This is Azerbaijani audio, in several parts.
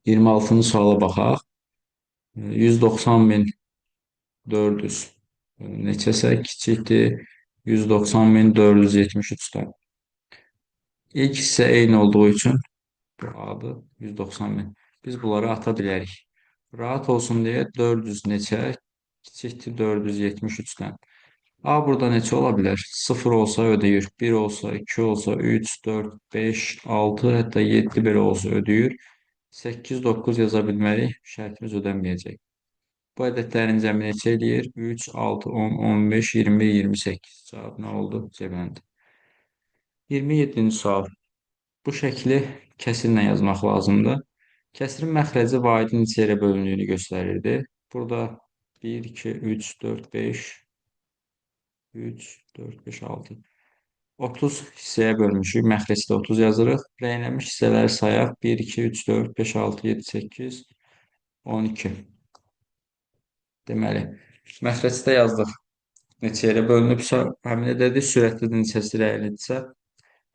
26-cı suala baxaq. 190.400 neçəsə kiçikdir 190.473-dən. İlk hissə eyni olduğu üçün bu adı 190.000. Biz bunları ata bilərik. Rahat olsun deyə 400 neçə kiçikdir 473-dən. A burada neçə ola bilər? 0 olsa ödəyir. 1 olsa, 2 olsa, 3, 4, 5, 6, hətta 7 belə olsa ödəyir. 8, 9 yaza bilmərik. Şərtimiz ödənməyəcək. Bu ədədlərin cəmi neçə eləyir? 3, 6, 10, 15, 20, 28. Cavab nə oldu? Cəbəndi. 27-ci sual. Bu şəkli kəsrlə yazmaq lazımdır. Kəsirin məxrəci vahidin neçə yerə bölündüyünü göstərirdi. Burada 1, 2, 3, 4, 5, 3, 4, 5, 6. 30 hissəyə bölmüşük. Məxrəcdə 30 yazırıq. Rəynəlmiş hissələri sayaq. 1, 2, 3, 4, 5, 6, 7, 8, 12. Deməli, məxrəcdə yazdıq. Neçə yerə bölünübsə, həmin ədədi sürətli neçəsi rəylidirsə,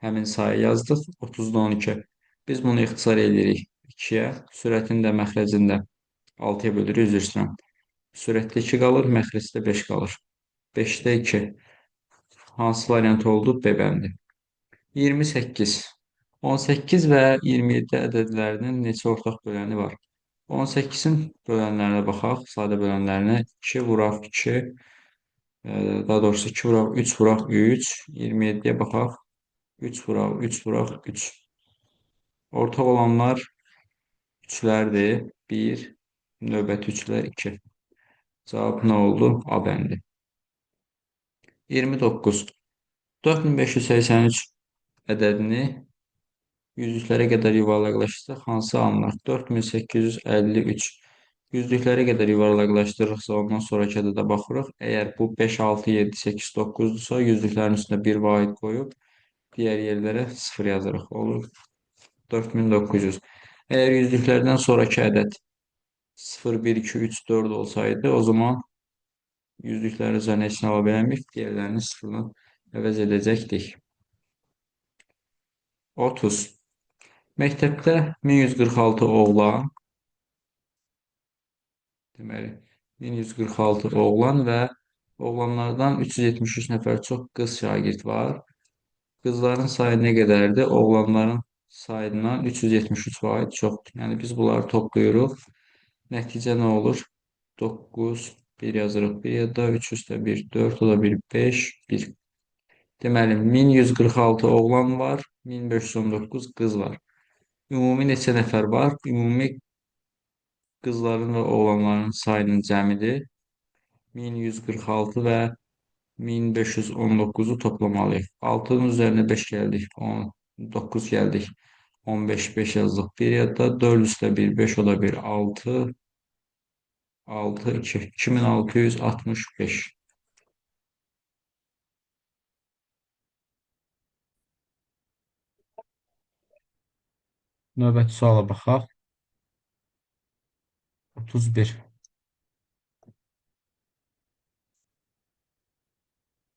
həmin sayı yazdıq. 30-da 12. Biz bunu ixtisar edirik 2-yə. Sürətini də məxrəcində 6-ya bölürük, üzr istəyirəm. Sürətdə 2 qalır, məxrəcdə 5 qalır. 5-də 2. Hansı variant oldu? B bəndi. 28. 18 və 27 ədədlərinin neçə ortaq böləni var? 18-in bölənlərinə baxaq, sadə bölənlərinə 2 vuraq 2, daha doğrusu 2 vuraq 3 vuraq 3, 27-yə baxaq, 3 vuraq 3 vuraq 3. Ortaq olanlar 3-lərdir, 1, növbəti 3-lər 2. Cavab nə oldu? A bəndi. 29. 4583 ədədini yüzlüklərə qədər yuvarlaqlaşdırsa hansı alınır? 4853 yüzlüklərə qədər yuvarlaqlaşdırırıqsa ondan sonraki ədədə baxırıq. Əgər bu 5, 6, 7, 8, 9-dursa yüzlüklərin üstünə 1 vahid qoyub digər yerlərə 0 yazırıq. Olur 4900. Əgər yüzlüklərdən sonraki ədəd 0, 1, 2, 3, 4 olsaydı o zaman yüzlüklərin üzərinə heç nə ala bilmərik. Digərlərini 0-la əvəz edəcəkdik. 30. Məktəbdə 1146 oğlan, deməli 1146 oğlan və oğlanlardan 373 nəfər çox qız şagird var. Qızların sayı nə qədərdir? Oğlanların sayından 373 vahid çoxdur. Yəni biz bunları toplayırıq. Nəticə nə olur? 9, 1 yazırıq. 1 yadda 3 üstə 1, 4, o da 1, 5, 1. Deməli 1146 oğlan var, 1519 qız var. Ümumi neçə nəfər var? Ümumi qızların və oğlanların sayının cəmidir. 1146 və 1519-u toplamalıyıq. 6-nın üzərinə 5 gəldik. 19 gəldik. 15, 5 yazdıq. 1 yadda 4 üstə 1, 5 o da 1, 6, 6, 2, 2665. Növbəti suala baxaq. 31.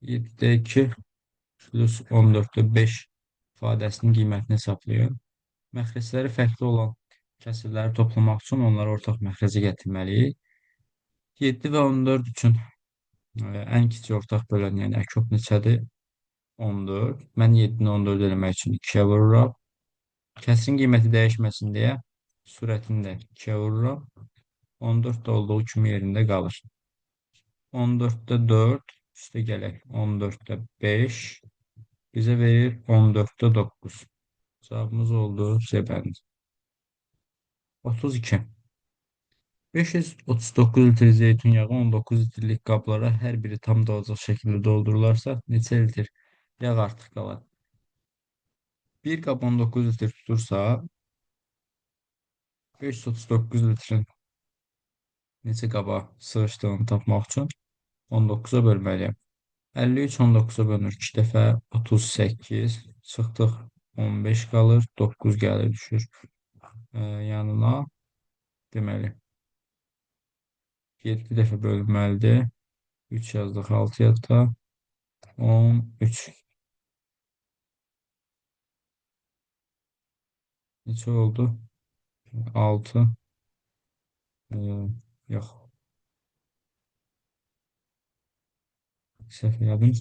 7-də 2 plus 14-də 5 ifadəsinin qiymətini hesablayın. Məxrəcləri fərqli olan kəsirləri toplamaq üçün onları ortaq məxrəcə gətirməliyik. 7 və 14 üçün ən kiçik ortaq bölən, yəni əkop neçədir? 14. Mən 7-ni 14 eləmək üçün 2-yə vururam. Kəsirin qiyməti dəyişməsin deyə sürətini də 2-yə vururam. 14 də olduğu kimi yerində qalır. 14-də 4, üstə gələk 14-də 5, bizə verir 14-də 9. Cavabımız oldu C bəndi. 32. 539 litr zeytun yağı 19 litrlik qablara hər biri tam dolacaq şəkildə doldurularsa neçə litr yağ artıq qalar? Bir qab 19 litr tutursa 539 litrin neçə qaba sığışdığını tapmaq üçün 19-a bölməliyəm. 53 19-a bölünür 2 dəfə 38 çıxdıq 15 qalır 9 gəlir düşür yanına deməli 7 dəfə bölünməlidir 3 yazdıq 6 yadda 13 neçə oldu? 6 yox, səhv elədim.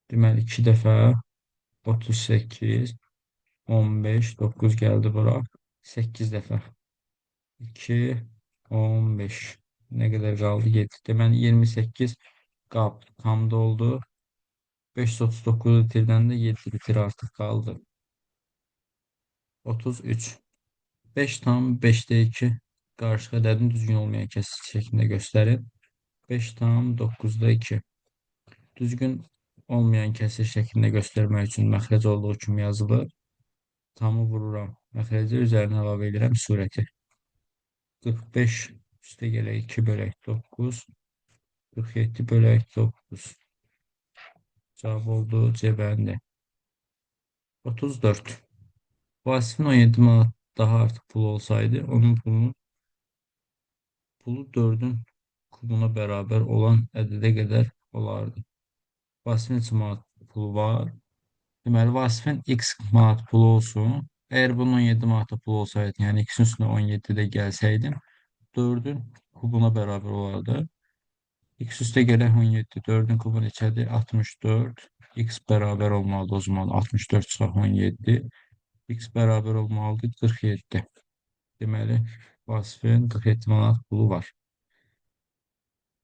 Deməli 2 dəfə 38, 15, 9 gəldi bura. 8 dəfə 2, 15. Nə qədər qaldı? 7. Deməli 28 qab tam doldu. 539 litrdən də 7 litr artıq qaldı. 33. 5 tam 5'te 2 qarşı ədədin düzgün olmayan kəsiş şəklində göstərin. 5 tam 9'da 2. Düzgün olmayan kəsiş şəklində göstərmək üçün məxrəc olduğu kimi yazılır. Tamı vururam. Məxrəci üzərinə əlavə edirəm surəti. 45 üstə gələk 2 bölək 9. 47 bölək 9. Cavab oldu C bəndi. 34. Vasifin 17 manat daha artıq pulu olsaydı, onun pulu 4'ün kubuna bərabər olan ədədə qədər olardı. Vasifin neçə manat pulu var? Deməli, Vasifin x manat pulu olsun. Əgər bunun 17 manat pulu olsaydı, yəni x-in üstünə 17-də gəlsəydim, 4'ün kubuna bərabər olardı. X üstə gələk 17, 4'ün kubu neçədir? 64. X bərabər olmalıdır o zaman 64 çıxaq 17. X bərabər olmalıdır 47. Deməli, Vasifin 47 manat pulu var.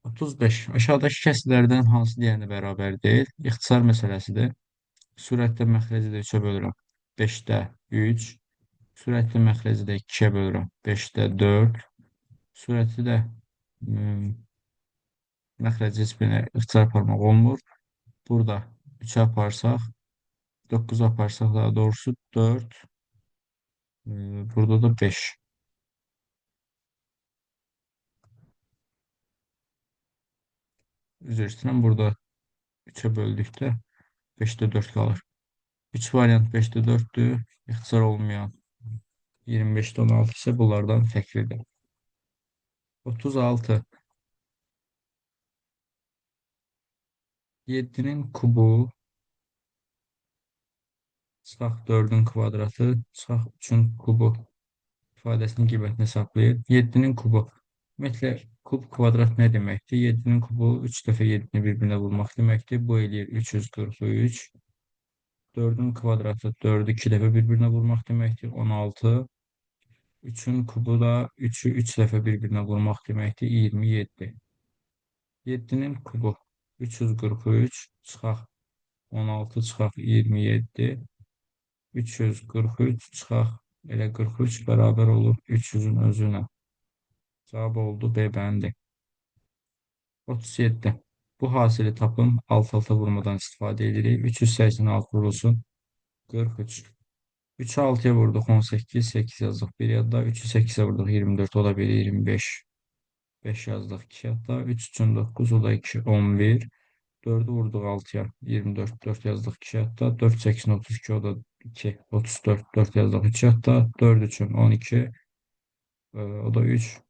35. Aşağıdakı kəsirlərdən hansı deyəni bərabər deyil? İxtisar məsələsidir. Sürətlə məxrəci də 3'ə bölürəm. 5'də 3. Sürətli məxrəci də 2'ə bölürəm. 5'də 4. Sürəti də məxrəci heç birinə ixtisar aparmaq olmur. Burada 3'ə aparsaq, 9'u aparsaq daha doğrusu 4. Burada da 5. Üzr istəyirəm. Burada 3'ə böldükdə 5'də 4 qalır. 3 variant 5'də 4'dür. İxtisar olmayan 25'də 16 ise bunlardan fərqlidir. 36. 7'nin kubu çıxaq 4'ün kvadratı çıxaq 3'ün kubu ifadəsinin qiymətini hesablayır. 7'nin kubu. Ümumiyyətlə, kub kvadrat nə deməkdir? 7'nin kubu 3 dəfə 7'ni bir-birinə vurmaq deməkdir. Bu eləyir 343. 4'ün kvadratı 4'ü 2 dəfə bir-birinə vurmaq deməkdir. 16. 3'ün kubu da 3'ü 3 dəfə bir-birinə vurmaq deməkdir. 27. 7'nin kubu 343 çıxaq 16 çıxaq 27. 343 çıxaq elə 43 bərabər olur 300'ün özünə. Cavab oldu B bəndi. 37. Bu hasili tapın alt-alta vurmadan istifadə edirik. 386 vurulsun 43. 3'ü 6'ya vurduq 18, 8 yazdıq 1 yadda. 3'ü 8'e vurduq 24, o da 1, 25. 5 yazdıq 2 yadda. 3 üçün 9, o da 2, 11. 4'ü vurduq 6'ya 24, 4 yazdıq 2 yadda. 4 8'in 32, o da 2, 34, 4 yazdıq 3 yadda. 4 üçün 12, o da 3,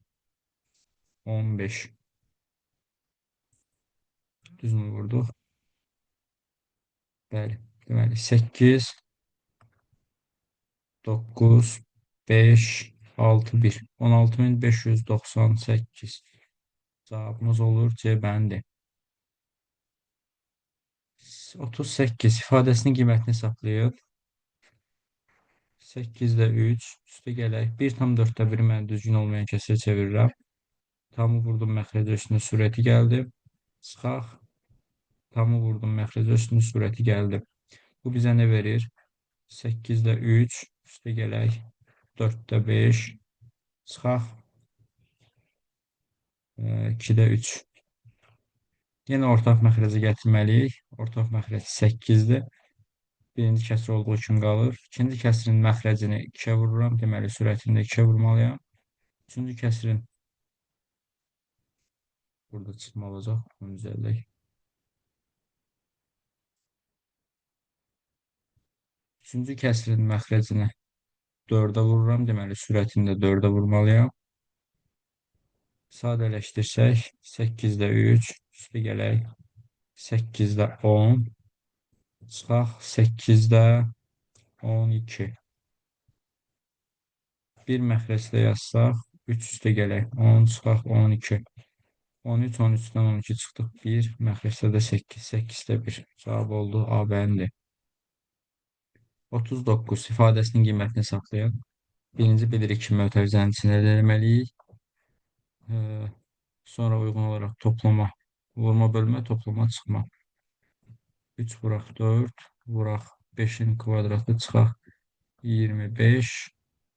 15. Düzmü vurduq? Bəli. Deməli 8, 9, 5, 6, 1. 16.598. Cavabımız olur C bəndi. 38 ifadəsinin qiymətini hesablayıb. 8'də 3 üstə gələk. 1,4'də 1 mən düzgün olmayan kəsirə çevirirəm. Tamı vurdum məxrəcə üstünə sürəti gəldi. Çıxaq. Tamı vurdum məxrəcə üstünə sürəti gəldi. Bu bizə nə verir? 8'də 3 üstə gələk. 4'də 5 çıxaq. 2'də 3. Yenə ortaq məxrəcə gətirməliyik. Ortaq məxrəc 8'dir. Birinci kəsr olduğu üçün qalır. İkinci kəsrin məxrəcini 2'ə vururam. Deməli, sürətini də 2'ə vurmalıyam. Üçüncü kəsrin burada çıxma olacaq. Onu düzəldək. Üçüncü kəsrin məxrəcini 4'ə vururam. Deməli, sürətini də 4'ə vurmalıyam. Sadələşdirsək 8'də 3, Üstə gələk 8-də 10. Çıxaq 8-də 12. Bir məxrəcdə yazsaq 3 üstə gələk 10 çıxaq 12. 13, 13-dən 12 çıxdıq 1. Məxrəcdə də 8, 8-də 1. Cavab oldu A bəndi. 39 ifadəsinin qiymətini hesablayın. Birinci bilirik ki, mötərizənin içində eləməliyik. Sonra uyğun olaraq toplama, vurma, bölmə, toplama, çıxma. 3 vuraq 4, vuraq 5-in kvadratı çıxaq 25.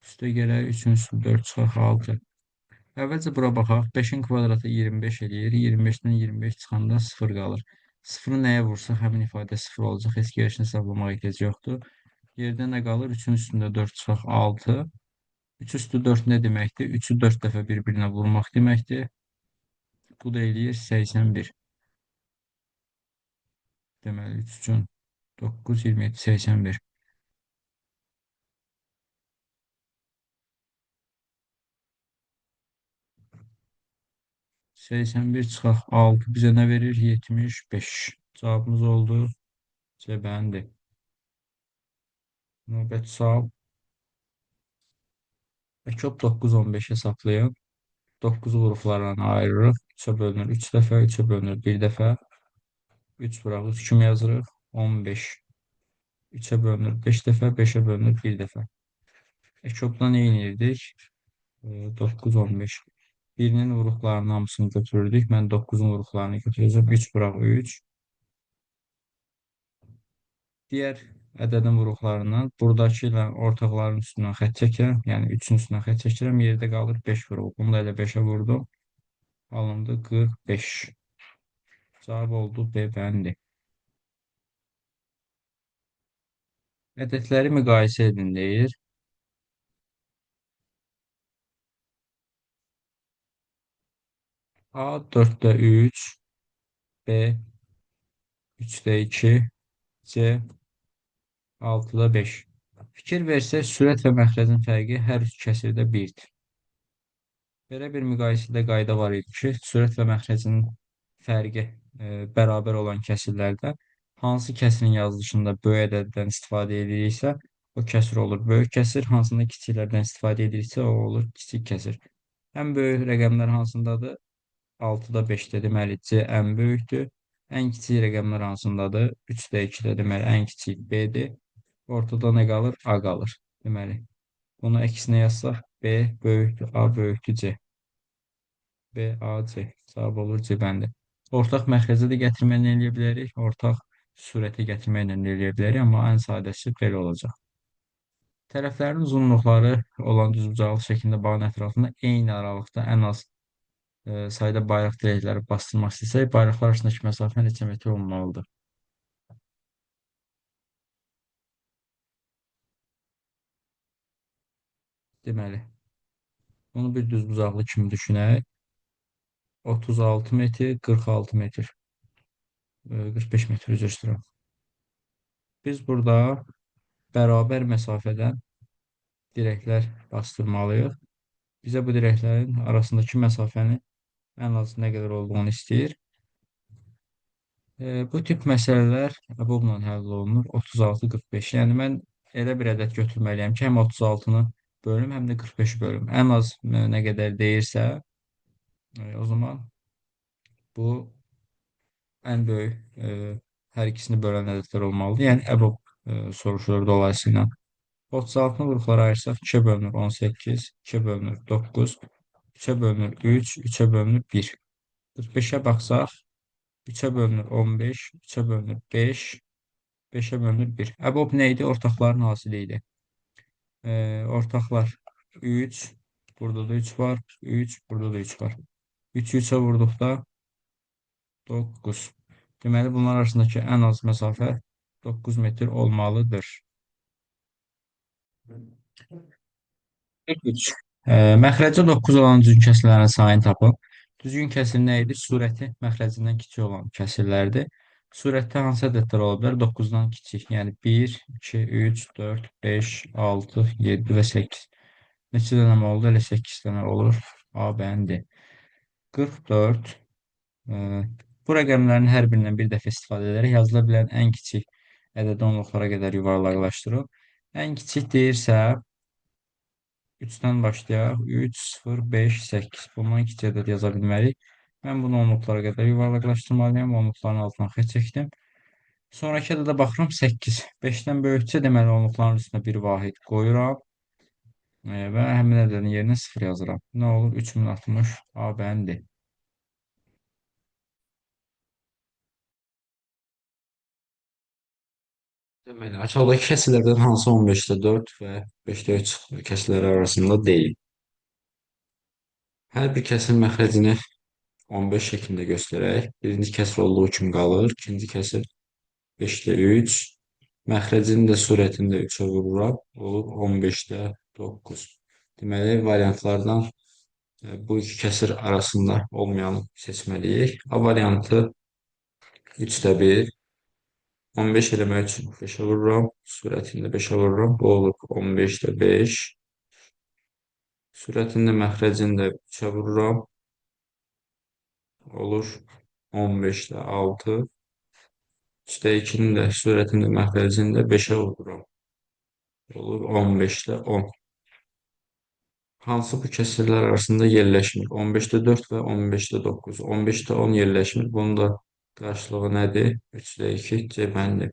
Üstə gələk 3-ün üstü 4 çıxaq 6. Əvvəlcə bura baxaq. 5-in kvadratı 25 eləyir. 25-dən 25 çıxanda 0 qalır. 0-ı nəyə vursaq həmin ifadə 0 olacaq. Heç gəlişini hesablamağa ehtiyac yoxdur. Yerdə nə qalır? 3-ün üstündə 4 çıxaq 6. 3 üstü 4 nə deməkdir? 3-ü 4 dəfə bir-birinə vurmaq deməkdir. Bu da eləyir 81. Deməli 3 üçün 9, 27, 81. 81 çıxaq 6 bizə nə verir? 75. Cavabımız oldu C bəndi. Növbəti sual. Ekop 9, 15 hesablayın. 9'u vuruflarla ayırırıq. 3'e bölünür 3 dəfə, 3'e bölünür 1 dəfə. 3 vuraq 3 kimi yazırıq. 15. 3'e bölünür 5 dəfə, 5'e bölünür 1 dəfə. Ekopdan eynirdik. 9, 15. Birinin vuruklarının hamısını götürürdük. Mən 9'un vuruklarını götürəcəm. 3 vuraq 3. Diğer ədədin vuruklarından buradakı ilə ortaqların üstündən xət çəkirəm. Yəni 3'ün üstündən xət çəkirəm. Yerdə qalır 5 vuruq. Bunu da elə 5'e vurdum. Alındı 45. Cavab oldu B bəndi. Ədədləri müqayisə edin deyir. A 4'də 3, B 3'də 2, C 6'da 5. Fikir versək, sürət və məxrəcin fərqi hər üç kəsirdə 1-dir. Belə bir müqayisədə qayda var idi ki, sürət və məxrəcin fərqi bərabər olan kəsirlərdə hansı kəsirin yazılışında böyük ədəddən istifadə ediriksə, o kəsir olur böyük kəsir, hansında kiçiklərdən istifadə ediriksə, o olur kiçik kəsir. Ən böyük rəqəmlər hansındadır? 6'da 5'də deməli C ən böyükdür. Ən kiçik rəqəmlər hansındadır? 3'də 2'də deməli ən kiçik B-dir. Ortada nə qalır? A qalır. Deməli, bunu əksinə yazsaq B böyükdür, A böyükdür C. B, A, C. Cavab olur C bəndi. Ortaq məxrəcə də gətirməklə eləyə bilərik. Ortaq sürəti gətirməklə də eləyə bilərik. Amma ən sadəsi belə olacaq. Tərəflərin uzunluqları olan düzbucaqlı şəklində bağın ətrafında eyni aralıqda ən az sayda bayraq dirəkləri bastırmaq istəsək, bayraqlar arasındakı məsafə neçə metr olmalıdır? Deməli, bunu bir düzbucaqlı kimi düşünək. 36 metr, 46 metr, 45 metr üzr istəyirəm. Biz burada bərabər məsafədən dirəklər bastırmalıyıq. Bizə bu dirəklərin arasındakı məsafənin ən az nə qədər olduğunu istəyir. Bu tip məsələlər bununla həll olunur. 36, 45. Yəni mən elə bir ədəd götürməliyəm ki, həm 36-nı bölüm, həm də 45-i bölüm. Ən az nə qədər deyirsə, o zaman bu ən böyük hər ikisini bölən ədədlər olmalıdır. Yəni EBOB soruşulur dolayısıyla. 36-nı qruplara ayırsaq 2-yə bölünür 18, 2-yə bölünür 9, 3-ə bölünür 3, 3-ə bölünür 1. 45-ə baxsaq 3-ə bölünür 15, 3-ə bölünür 5, 5-ə bölünür 1. EBOB nə idi? Ortaqların hasili idi. Ortaqlar 3, burada da 3 var, 3, burada da 3 var. 3-ü 3-ə vurduqda 9. Deməli, bunlar arasındakı ən az məsafə 9 metr olmalıdır. 3. Məxrəcə 9 olan düzgün kəsirlərin sayını tapın. Düzgün kəsir nə idi? Surəti məxrəcindən kiçik olan kəsirlərdir. Surətdə hansı ədədlər ola bilər? 9-dan kiçik. Yəni 1, 2, 3, 4, 5, 6, 7 və 8. Neçə dənə oldu? Elə 8 dənə olur. A bəndi. 44 Bu rəqəmlərin hər birindən bir dəfə istifadə edərək yazıla bilən ən kiçik ədədi onluqlara qədər yuvarlaqlaşdırıb, ən kiçik deyirsə 3-dən başlayaq. 3, 0, 5, 8. Bundan kiçik ədəd yaza bilmərik. Mən bunu onluqlara qədər yuvarlaqlaşdırmalıyam. Onluqların altına xətt çəkdim. Sonraki ədədə baxıram 8. 5-dən böyüksə deməli onluqların üstünə bir vahid qoyuram. Və həmin ədədin yerinə 0 yazıram. Nə olur? 3060 A bəndi. Deməli, aşağıdakı kəsilərdən hansı 15-də 4 və 5-də 3 kəsiləri arasında deyil? Hər bir kəsirin məxrəcini 15 şəklində göstərək. Birinci kəsir olduğu kimi qalır. İkinci kəsir 5-də 3. Məxrəcinin də surətini də 3-ə vururam. Olur 15-də 9. Deməli, variantlardan bu iki kəsir arasında olmayanı seçməliyik. A variantı 3-də 1. 15 eləmək üçün 5-ə vururam. Sürətini də 5-ə vururam. Bu olur 15-də 5. Sürətini də məxrəcini də 3-ə vururam. Olur 15'də 6. İşte 2'nin də sürətini məxrəcini də 5'ə vururam. Olur 15'də 10. Hansı bu kəsirlər arasında yerləşmir? 15'də 4 və 15'də 9. 15'də 10 yerləşmir. Bunun da qarşılığı nədir? 3'də 2 cəbəndi.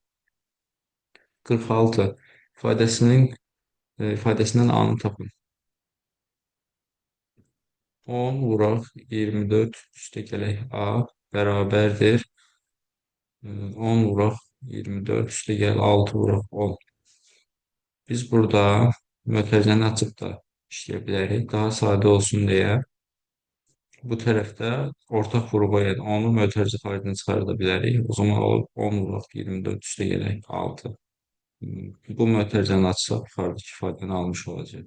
46 ifadəsindən A-nı tapın. 10 vuraq 24 üstə gələk A bərabərdir. 10 vuraq 24 üstə gəl 6 vuraq 10. Biz burada mötərizəni açıb da işləyə bilərik. Daha sadə olsun deyə bu tərəfdə ortaq vurğu yəni onu mötərizə faizindən çıxarda bilərik. O zaman olur 10 vuraq 24 üstə gələk 6. Bu mötərizəni açsaq yuxarıdakı ifadəni almış olacaq.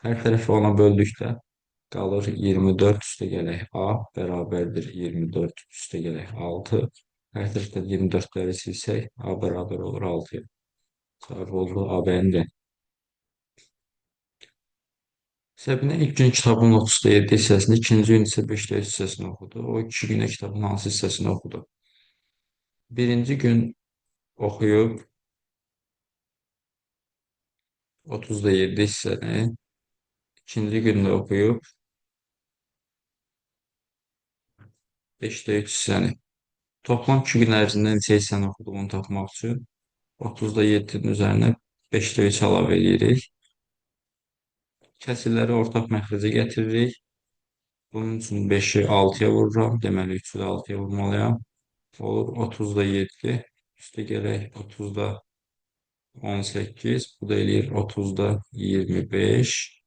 Hər tərəfi ona böldükdə qalır 24 üstə gələk A bərabərdir 24 üstə gələk 6. Hər tərəfdən 24-ləri silsək A bərabər olur 6-ya. Cavab oldu A bəndi. Səbinə ilk gün kitabın 37 hissəsini, ikinci gün isə 5-də hissəsini oxudu. O 2 günə kitabın hansı hissəsini oxudu? Birinci gün oxuyub 30-da 7 hissəni, ikinci gündə oxuyub 5-də 3 hissəni. Toplam 2 gün ərzində neçə hissəni oxuduğunu tapmaq üçün 30-da 7-nin üzərinə 5-də 3 əlavə edirik. Kəsirləri ortaq məxrəcə gətiririk. Bunun üçün 5-i 6-ya vururam. Deməli 3-ü də 6-ya vurmalıyam. Olur 30-da 7. Üstə gələk 30-da 18. Bu da eləyir 30-da 25.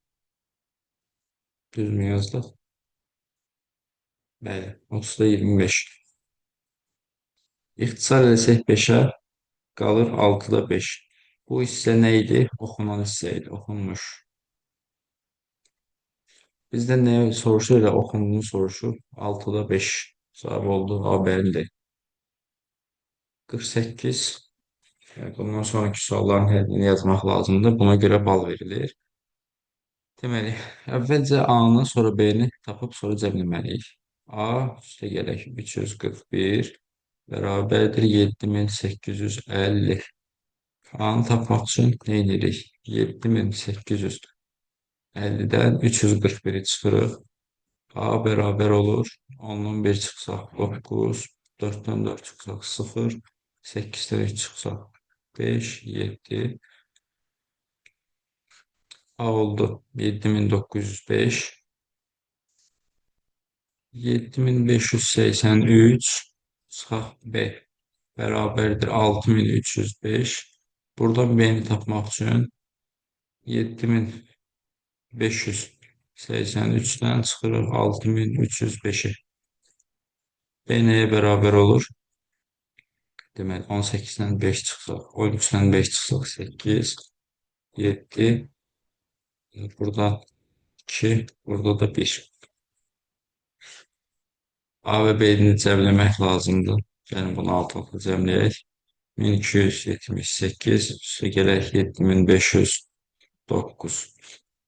Düzmü yazdıq? Bəli, 30-da 25. İxtisar eləsək 5-ə qalır 6-da 5. Bu hissə nə idi? Oxunan hissə idi, oxunmuş. Bizdən nə soruşur? Elə oxunduğunu soruşur. 6-da 5 cavab oldu. A bəlidir. 48. Yəni, bundan sonraki sualların həllini yazmaq lazımdır. Buna görə bal verilir. Deməli, əvvəlcə A-nı, sonra B-ni tapıb, sonra cəmləməliyik. A üstə gələk 341 bərabərdir 7850. A-nı tapmaq üçün nə edirik? 7850-dən 341-i çıxırıq. A bərabər olur. 10-dan 1 çıxsaq 9, 4-dən 4 çıxsaq 0, 8-dən 3 çıxsaq 5, 7. A oldu 7905. 7583 çıxaq B bərabərdir 6305. Buradan B-ni tapmaq üçün 7583-dən çıxırıq 6305-i. B nəyə bərabər olur? Deməli, 18-dən 5 çıxsaq, 13-dən 5 çıxsaq 8, 7, burada 2, burada da 1. A və B-ni cəmləmək lazımdır. Yəni, bunu altı cəmləyək. 1278, üstə gələk 7509.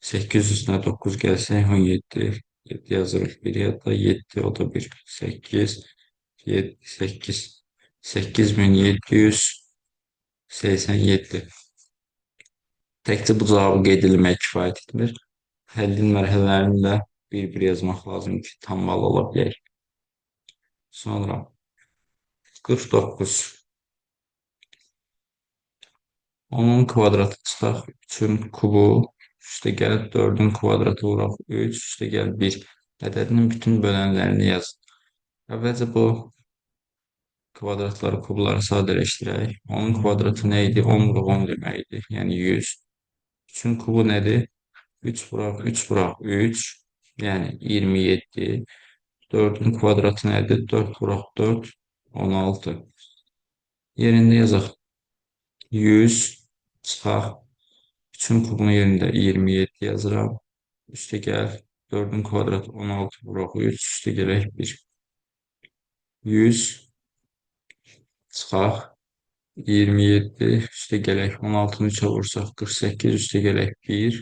8 üstünə 9 gəlsə 17, 7 yazırıq. 1 ya da 7, o da 1, 8, 8, 8787. Təkcə bu cavabı qeyd etmək kifayət etmir. Həllin mərhələlərini də bir-bir yazmaq lazım ki, tam bal ola bilək. Sonra 49. Onun kvadratı çıxaq 3-ün kubu üstə gəlib 4-ün kvadratı vuraq 3 üstə gəlib 1. Ədədinin bütün bölənlərini yaz. Əvvəlcə bu kvadratları, kubları sadələşdirək. Onun kvadratı nə idi? 10 vuraq 10 deməkdir. Yəni 100. 3-ün kubu nədir? 3 vuraq 3 vuraq 3. Yəni 27. 4-ün kvadratı nədir? 4 vuraq 4. 16. Yerində yazaq. 100 çıxaq. 3-ün kubunun yerində 27 yazıram. Üstə gəl. 4-ün kvadratı 16 vuraq 3. Üstə gələk 1. 100 çıxaq. 27 üstə gələk 16-nı 3-ə vursaq 48 üstə gələk 1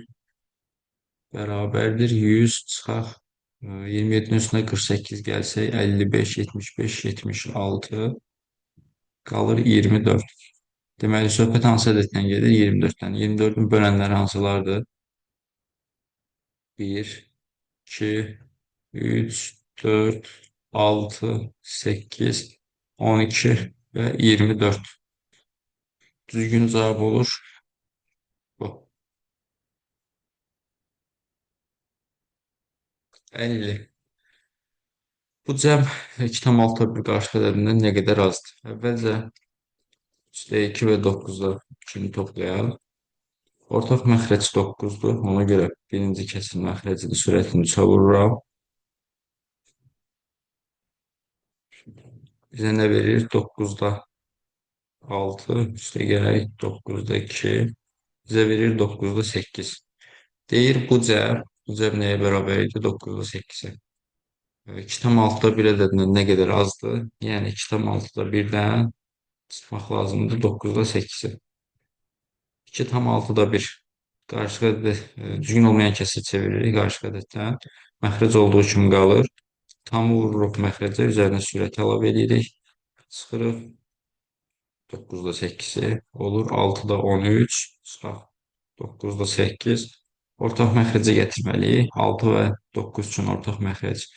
bərabərdir 100 çıxaq 27-nin üstünə 48 gəlsək 55, 75, 76 qalır 24. Deməli, söhbət hansı ədəddən gedir? 24-dən. 24-ün bölənləri hansılardır? 1, 2, 3, 4, 6, 8, 12 və 24. Düzgün cavab olur bu. 50. Bu cəm 2,6 bir qarşı ədədindən nə qədər azdır? Əvvəlcə 3-2 və 9-da kimi toplayaq. Ortaq məxrəc 9-dur. Ona görə birinci kəsr məxrəcinin sürətini çevururam. Bizə nə verir? 9-da 6 üstə gələk 9-da 2 bizə verir 9-da 8. Deyir bu cəm nəyə bərabər idi? 9-da 8-ə. 2,6-da bir ədədindən nə qədər azdır? Yəni 2,6-da birdən çıxmaq lazımdır 9-da 8-ə. 2,6-da 1 qarşı ədəd düzgün olmayan kəsri çeviririk qarşı ədəddən. Məxrəc olduğu kimi qalır. Tamı vururuq məxrəcə, üzərinə sürət əlavə edirik. Çıxırıq 9-da 8-i olur 6-da 13 çıxaq 9-da 8 ortaq məxrəcə gətirməliyik. 6 və 9 üçün ortaq məxrəc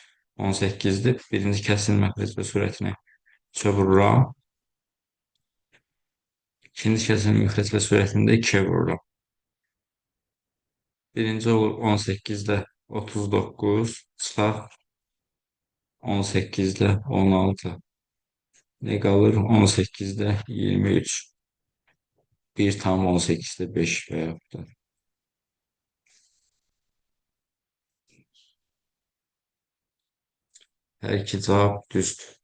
18-dir. Birinci kəsrin məxrəc və sürətini çevururam. İkinci kəsrin məxrəc və sürətini də 2-yə vururam. Birinci olur 18-də 39 çıxaq 18-də 16. Ne qalır? 18-də 23. 1,18-də 5 və yaxud da. Hər iki cavab düzdür.